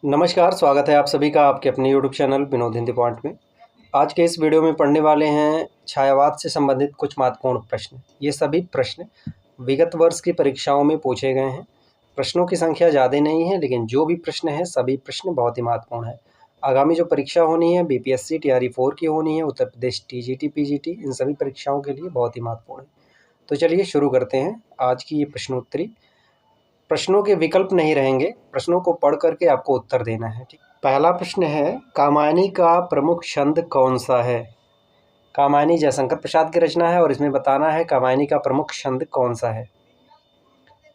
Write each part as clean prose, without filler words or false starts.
नमस्कार, स्वागत है आप सभी का आपके अपने YouTube channel Vinod Hindi point में। आज के इस वीडियो में पढ़ने वाले हैं छायावाद से संबंधित कुछ महत्वपूर्ण प्रश्न। ये सभी प्रश्न विगत वर्ष की परीक्षाओं में पूछे गए हैं। प्रश्नों की संख्या ज़्यादा नहीं है, लेकिन जो भी प्रश्न हैं सभी प्रश्न बहुत ही महत्वपूर्ण है। आगामी जो परीक्षा होनी है बीपीएससी टीआरई 4 की होनी है, उत्तर प्रदेश टीजीटी पीजीटी, इन सभी परीक्षाओं के लिए बहुत ही महत्वपूर्ण है। तो चलिए शुरू करते हैं आज की ये प्रश्नोत्तरी। प्रश्नों के विकल्प नहीं रहेंगे, प्रश्नों को पढ़ करके आपको उत्तर देना है। ठीक, पहला प्रश्न है, कामायनी का प्रमुख छंद कौन सा है? कामायनी जयशंकर प्रसाद की रचना है और इसमें बताना है कामायनी का प्रमुख छंद कौन सा है।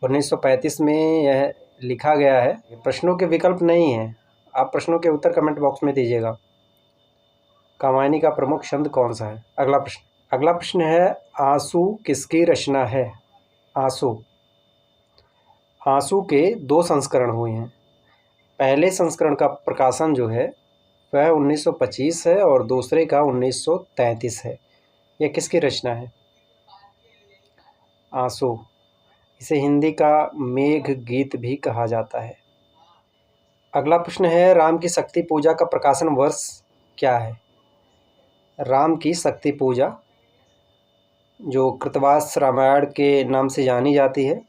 1935 में यह लिखा गया है। प्रश्नों के विकल्प नहीं है, आप प्रश्नों के उत्तर कमेंट बॉक्स में दीजिएगा। कामायनी का प्रमुख छंद कौन सा है? अगला प्रश्न है, आंसू किसकी रचना है? आंसू के 2 संस्करण हुए हैं। पहले संस्करण का प्रकाशन जो है वह 1925 है और दूसरे का 1933 है। यह किसकी रचना है? आंसू। इसे हिंदी का मेघ गीत भी कहा जाता है। अगला प्रश्न है, राम की शक्ति पूजा का प्रकाशन वर्ष क्या है? राम की शक्ति पूजा जो कृतवास रामायण के नाम से जानी जाती है,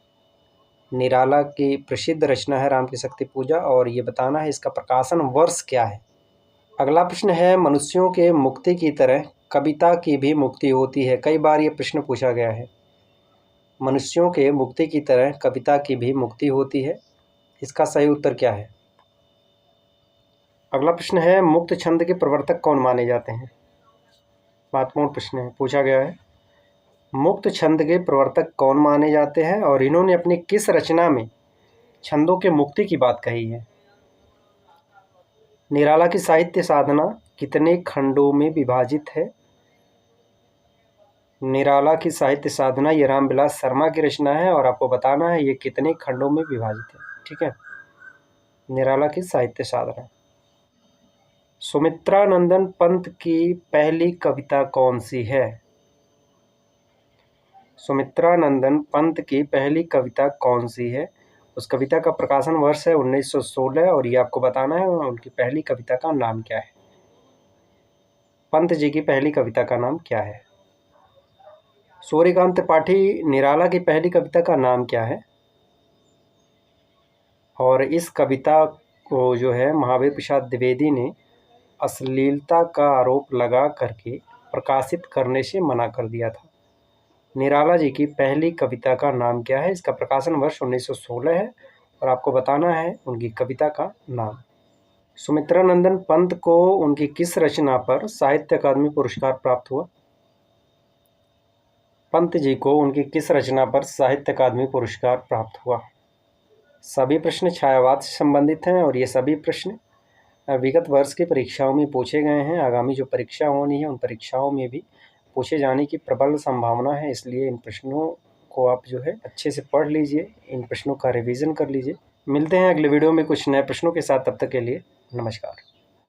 निराला की प्रसिद्ध रचना है राम की शक्ति पूजा, और ये बताना है इसका प्रकाशन वर्ष क्या है। अगला प्रश्न है, मनुष्यों के मुक्ति की तरह कविता की भी मुक्ति होती है। कई बार ये प्रश्न पूछा गया है। मनुष्यों के मुक्ति की तरह कविता की भी मुक्ति होती है, इसका सही उत्तर क्या है? अगला प्रश्न है, मुक्त छंद के प्रवर्तक कौन माने जाते हैं? महत्वपूर्ण प्रश्न है, पूछा गया है। मुक्त छंद के प्रवर्तक कौन माने जाते हैं और इन्होंने अपनी किस रचना में छंदों के मुक्ति की बात कही है? निराला की साहित्य साधना कितने खंडों में विभाजित है? निराला की साहित्य साधना ये रामविलास शर्मा की रचना है और आपको बताना है ये कितने खंडों में विभाजित है। ठीक है, निराला की साहित्य साधना। सुमित्रानंदन पंत की पहली कविता कौन सी है? सुमित्रानंदन पंत की पहली कविता कौन सी है? उस कविता का प्रकाशन वर्ष है 1916 और ये आपको बताना है उनकी पहली कविता का नाम क्या है। पंत जी की पहली कविता का नाम क्या है? सूर्यकांत त्रिपाठी निराला की पहली कविता का नाम क्या है? और इस कविता को जो है महावीर प्रसाद द्विवेदी ने अश्लीलता का आरोप लगा करके प्रकाशित करने से मना कर दिया था। निराला जी की पहली कविता का नाम क्या है? इसका प्रकाशन वर्ष 1916 है और आपको बताना है उनकी कविता का नाम। सुमित्रानंदन पंत को उनकी किस रचना पर साहित्य अकादमी पुरस्कार प्राप्त हुआ? पंत जी को उनकी किस रचना पर साहित्य अकादमी पुरस्कार प्राप्त हुआ? सभी प्रश्न छायावाद से संबंधित हैं और ये सभी प्रश्न विगत वर्ष की परीक्षाओं में पूछे गए हैं। आगामी जो परीक्षा होनी है उन परीक्षाओं में भी पूछे जाने की प्रबल संभावना है, इसलिए इन प्रश्नों को आप जो है अच्छे से पढ़ लीजिए, इन प्रश्नों का रिवीजन कर लीजिए। मिलते हैं अगले वीडियो में कुछ नए प्रश्नों के साथ, तब तक के लिए नमस्कार।